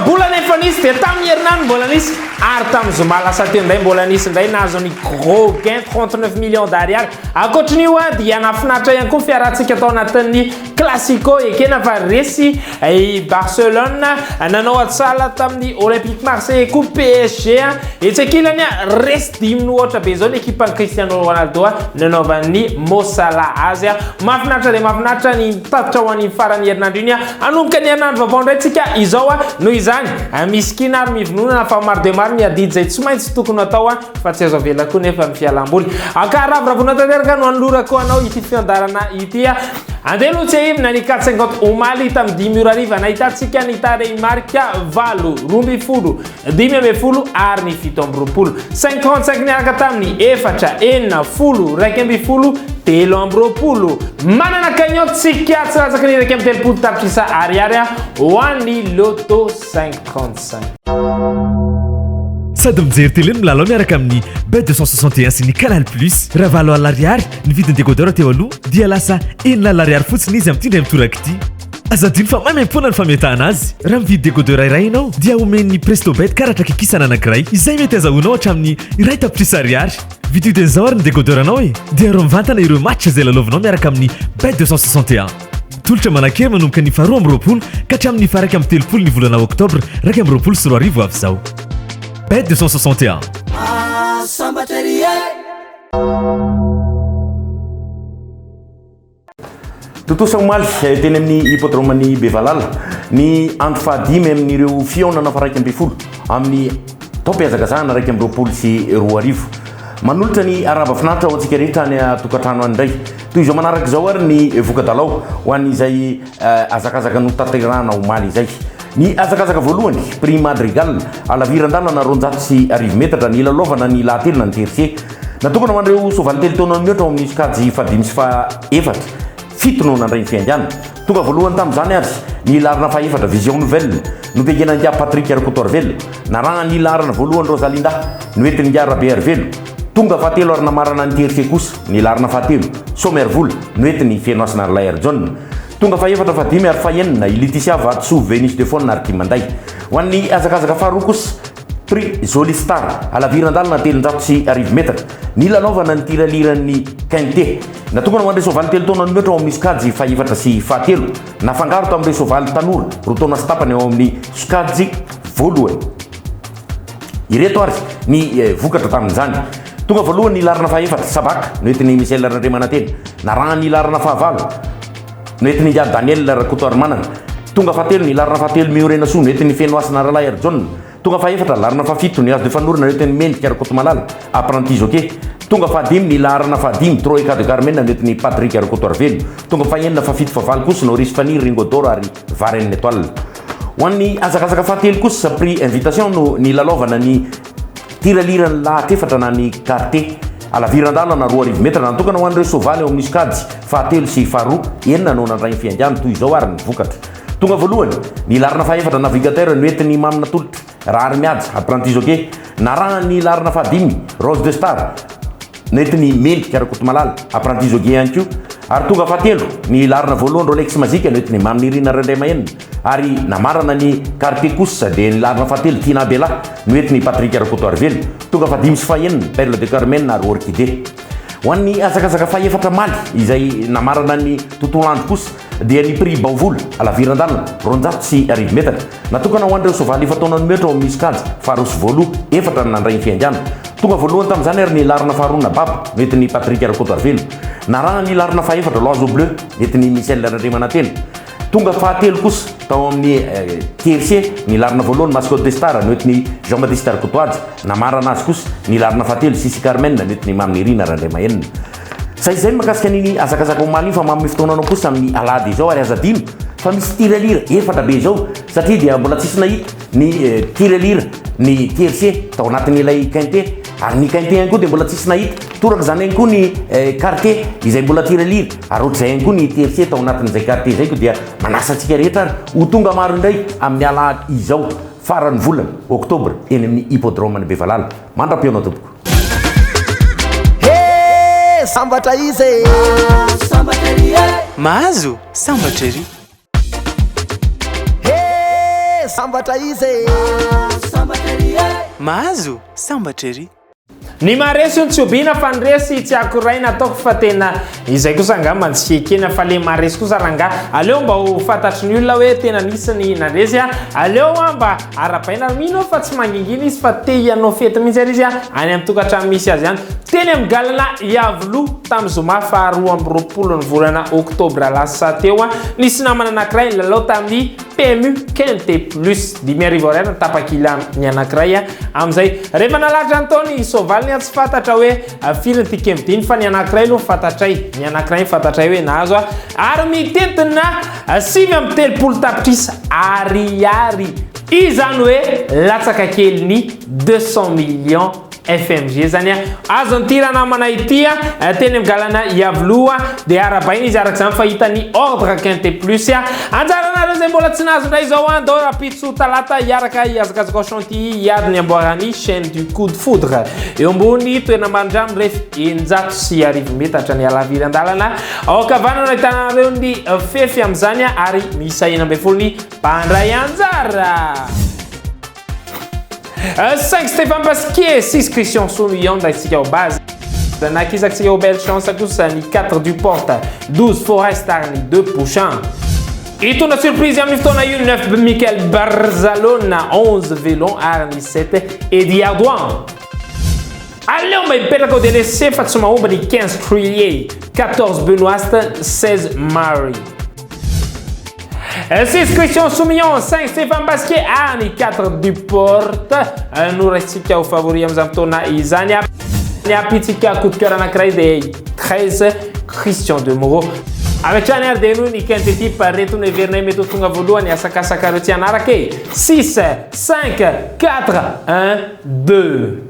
mbola nefa nisy dia tamin'ny herinany mbola nisy ary tamin'ny zoma lasa teo indray mbola nisy indray nahazo ny gros gain 39 millions d'ariary ankoatran'io a dia nafinaritra ihany koa fiarantsika tao anatin'ny classico ekena fa resy i Barcelone nanao atsala tamin'ny Olympique Marseille koa PSG etsakilany resy dimy no ohatra be zao ny ekipan'ny Cristiano Ronaldo nanaovan'ny Mo Salah azy mafinaritra dia mafinaritra ny tatitra ho an'ny farany herinandro iny anomoka ny herinandro vaovao indray tsika izao noho izany misy kinary mivononana fa maro dia maro ny adidy zay tsy maintsy tokony atao fa tsy azo avela koa nefa ny fialamboly akaravoravoana tanteraka no anolorako anao ity fiandarana ity andeha no tsy ahivina ny 450 omaly tamin'ny 10 ariva nahitantsika ny tarehimarika valo romby folo 10 ary ny 7 55 niaraka tamin'ny efatra enina folo raika amby folo telo amby roapolo manana kanyotsika tsy latsaka ny raika amby telopolo tapitrisa ariary ho an'ny loto 535 sady mijery tele milalao miaraka amin'ny bet 261 sy ny canal plus raha valo alariary ny vidiny décodeur teo aloha dia lasa enina alariary fotsiny izy amin'ny tindray mitoraka ity azadiny fa maimaim-pona ny fametahana azy raha mividy décodeur iray ianao dia omen'ny prestobet karatra kikisana anankiray izay mety azahoanao hatramin'ny iray tapitrisa ariary vidio din'izao ary ny décodeur anao dia ro mivantana ireo match zay lalaovinao miaraka amin'ny bet 261 tolotra manakely manomboka ny faharoa amby roapolo ka hatramin'ny faraka amby telopolo ny volana oktobra raika amby roapolo sy roa arivo avy zao bet 261 totosa omaly teny amin'ny hippodrome-ny Bevalala ny andro fahadimy amin'ireo fiaonana fa raika amby folo amin'ny taom-piazakazahana raika amby roapolo sy roa arivo manolotra ny araba finaritra ho antsika rehetra ny tokantrano andray toy izao manaraka izao ary ny vokadalao ho an'izay azakazaka no taterana omaly izay ny azakazaka voalohany prix madrigal alavirandalana ronjato sy arivo metatra ny lalaovana ny lahatelona ny tertier natokana ho an'ireo soavaly telo taona mihoatra ao amin'ny sokajy fadimy sy faefatra fito no nandray ny fiandiana tonga voalohany tamin'izany ary ny larina faefatra vision nouvelle notegena ngia Patrick Arcotorvelle naraha ny larina voalohany Rosalinda noentiny ngia Rabe Hervelo tonga fahatelo ary namarana ny tertier kosa ny larina fahatelo Somerville noentiny Fianoasana Lair John tonga faefatra fadimy ary fahenina i Laetitia Vatso Venus de Fon ary Timanday ho an'ny azakazaka faharoa kosa prix Joli Star alavirandalana telonjato sy arivo metatra ny lalaovana ny tiraliran'ny Quinte natokana ho an'ireo soavaly telo taona mihoatra ao amin'ny sokajy faefatra sy fahatelo nafangaro tamin'ireo soavaly tanora roa taona sy tapany ao amin'ny sokajy voalohany ireto ary ny vokatra tamin'izany tonga voalohany ny larina faefatra Sabaka noentiny Michel Randriamanantena naraha ny larina fahavalo noentiny ngia Daniel Rakotoary Manana tonga fahatelo ny larina fahatelo Miorena Soa noentiny Fianoasana Lair John tonga faefatra larina fafito ny azo de fanorona noentiny Mendrika Rakotomalala apprenti jockey tonga fahadimy ny larina fahadimy Troika de Carmena noentiny Patrick Arcotorvelle Velo tonga fahenina fafito favalo kosa Noris Fanir Ringo d'Oro ary Varenne Étoile ho an'ny azakazaka fahatelo kosa prix invitation no ny lalaovana ny tiralirany lahatefatra na ny carte alavirandalana roa arivo metatra natokana ho an'ireo soavaly ao amin'ny sokajy fahatelo sy faharoa enina no nandray ny fiandiana toy izao ary ny vokatra tonga voalohany ny larina faefatra navigateur noentiny Mamina Tolotra raha ary mihaja apprenti jockey naraha ny larina fahadimy Rose de Star noentiny Mendrika Rakotomalala apprenti jockey ihany koa ary tonga fahatelo ny larina voalohany Rolex Mazika noentiny Maminirina Randray Mahenina ary namarana ny carte kosa dia ny larina fahatelo Tina Bella noentiny Patrick Arcotoary Velo tonga fahadimy sy fahenina Perle de Carmen ary Orchidée ho an'ny azakazaka faefatra maly izay namarana ny tontolo andro kosa dia ny prix Baovoly alavirandalana ronjato sy arivo metatra natokana ho an'ireo soavaly efa taona mihoatra ao amin'ny sokajy faharoa sy voaloha efatra nandray ny fiandiana tonga voalohany tamin'izany ary ny larina faharoa Baba noentiny Patrick Arcotoary Velo naraha ny larina faefatra Loiseau Bleu noentiny Michel Randriamanantena tonga fahatelo kosa tao amin'ny tertier ny larina voalohany Mascotte de Star noentiny Jean-Baptiste Arcotoady namarana azy kosa ny larina fahatelo Sissi Carmen noentiny Maminirina Randray Mahenina zay makasika niny azakazaka omaly fa mamy fotoananao kosa amin'ny alady izao ary azadino fa misy tiralira efatra be izao satria dia mbola tsisy nahita ny tiralira ny tertier tao anatin'ilay Quinte ary ny Quinte ihany koa dia mbola tsisy nahita toraka zany ihany koa ny carte izay mbola tiralira ary ohatr'izay ihany koa ny tertier tao anatin'izay carte izay koa dia manasa antsika rehetra ary ho tonga maro indray amin'ny alady izao farany volana oktobra eny amin'ny hippodrome-ny Bevalala mandra-piaonao tompoko sambatra izy mahazo sambatra ery sambatra izy mahazo sambatra ery ny maresy ny tsy obina fa nyresy tsy akoray nataoko fa tena izay kosa anga mantsiekena fa le maresy kosa ranga aleo mba ho fantatry ny olona hoe tena nisy nandresy aleo mba arapaina mino fa tsy mangingina izy fa te ianao fety mihitsy ary izy any amin'ny tokantrano misy azy any teny amin'ny galana Iavoloha tamin'ny zoma faharoa amby roapolo ny volana oktobra lasa teo nisy namana anankiray lalao tamin'ny PMU Quinte Plus 10,000 ariary tapakila ny anankiray amin'izay rehefa nalatra ny taony soavaly ny tsy fantatra hoe firy ny tikemidiny fa ny anankiray aloha fantatray ny anankiray fantatray hoe nahazo ary mitentina 8,30 tapitrisa ariary izany hoe latsaka kely ny 200 millions FMG zany azony tirana namana ity teny amin'ny galana Iavoloha dia arabaina izy arak'izany fa hitany ordre Quinte Plus anjaranareo zay mbola tsy nahazo ndray zao andao rapitso talata iaraka iazakazaka chantilly iady ny amboarany chaîne du coup de foudre eo ambony toerana mandramy refa 100 metatra ny alavira andalana aokavanana hitanareo ny fefy amin'izany ary misy 120 ny mpandray anjara 5 Stéphane Basquier, 6 Christian Soumillon d'Aïsika au base. Nakisaksia au belle chance à tous, ni 4 du porte, 12 Forestar, ni 2 Pouchin. Et ton surprise, il y a eu 9 Michael Barzalona, 11 Vélon, Arni 7 et Diardouan. Allez, on va y perdre des laissés, Fatsuma Oba, 15 Trillier, 14 Benoît, 16 Marie. 6 Christian Soumillon, 5 Stéphane Basquier, 4 Duporte. Nous restons au favori Amzamtona Izania. Pitika coup de cœur en accueil des 13 Christian de Moreau. Avec Chanel de nous, Niken Titi par retourner vers les méthodes Tunga Voulou, et à Sakasaka Retian Arake. 6, 5, 4, 1, 2.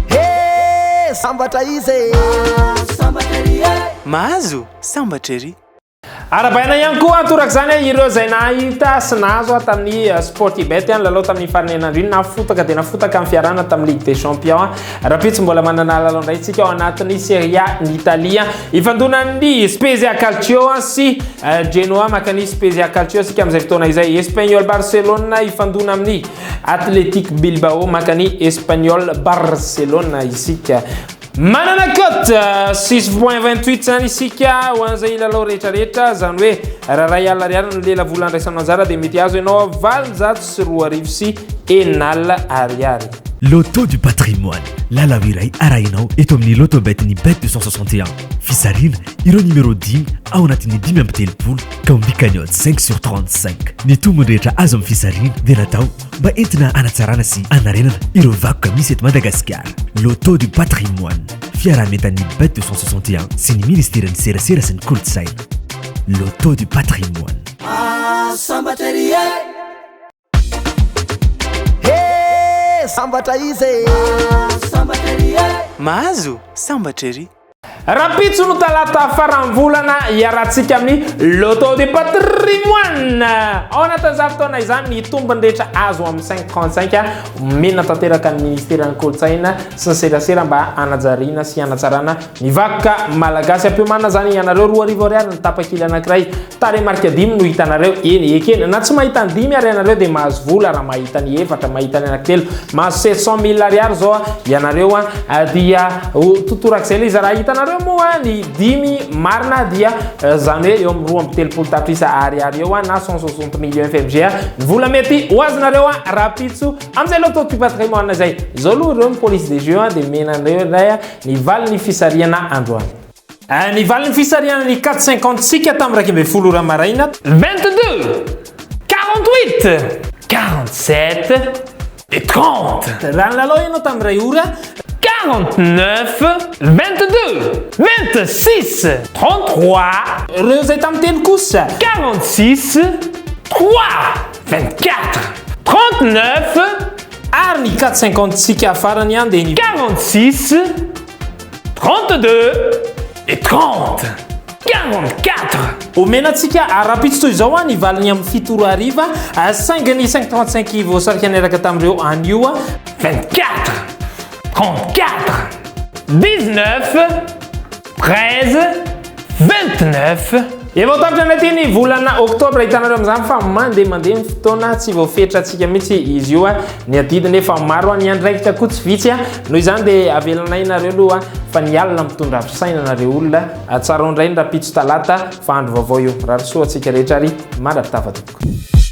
Hey, sambatra izy mahazo sambatra ery arabaina ihany koa antoraka zany ireo zay nahita sy nahazo tamin'ny Sportbet lalao tamin'ny farany enandriny nafotaka dia nafotaka amin'ny fiarana tamin'ny Ligue des Champions rapitsy mbola manana lalao indray tsika ao anatin'ny Serie A ny Italia ifandonan'ny Spezia Calcio sy Genoa makany Spezia Calcio sika amin'izay fotoana izay Espanyol Barcelona ifandona amin'ny Athletic Bilbao makany Espanyol Barcelona isika manana cote 6,28 zany isika ho an'izay lalao rehetrarehetra zany hoe raray alina ariary no lela vola andraisanao anjara dia mety azo ianao 24 sy 4 ariary. Loto du patrimoine lalao iray arahinao eto amin'ny Lotobet ny Bet 261 fisarina ireo numéro 10 ao anatin'ny 10 amby telopolo ka ombikany 5 sur 35 ny tombony rehetra azo amin'ny fisarina dia natao mba entina anatsarana sy anarenana ireo vakoka misy eto Madagasikara. Loto du patrimoine fiaraha-mientan'ny Bet 261 sy ny ministère-ny serasera sy ny kolontsaina. Loto du patrimoine sambatra izy mahazo sambatra ery rapitso no talata farany volana iaratsika amin'ny Loto du patrimoine ao anatin'izany fotoana izany ny tombony rehetra azo amin'ny 535 mena tanteraka ny ministera ny kolontsaina sy ny serasera mba anajariana sy anatsarana ny vakoka malagasy ampiomana zany ianareo 2 ariary ny tapakily anankiray taremarika 5 no hitanareo eny ekena na tsy mahita ny 5 ary ianareo dia mahazo vola raha mahita ny 4 mahita ny anankitelo mahazo 700,000 ariary zao ianareo dia totorak'izay le izy raha hitanareo moa ny 5 marina dia zany hoe eo amin'ny 2,30 tapitrisa ariary eo na 160 millions FMG ny vola mety ho azonareo rapitso amin'izay Loto du patrimoine zay zao aloha ireo ny police des jeux dia menanareo indray ny valin'ny fisariana androany. Ny valin'ny fisariana ny 4,50 sika tamin'ny 12 maraina 22 48 47 et 30 raha ny lalao ianao tamin'ny ray ora 49 22 26 33 ireo zay tamin'ny telo kosa 46 3 24 39 ary ny 4,50 sika afarany any dia ny 46 32 et 30 44 omenatsika arapitsy toy izao ny valiny amin'ny 7 ariva saingany 535 voasarika niaraka tamin'ireo anio 24 34 19 13 29 Evo tapitra anaty volana octobre hitanareo amin'izany fa mandeha ny fotoana tsy voafetra antsika mihitsy izy io ny adidy nefa maro ny andro raikitra koa tsy vitsy noho izany dia avelanay nareo aloha fa ny alina mitondra fisaina nareo olona tsara indray ny rapitso talata fa andro vaovao io raha soa antsika rehetra ary mandrapitava tompoko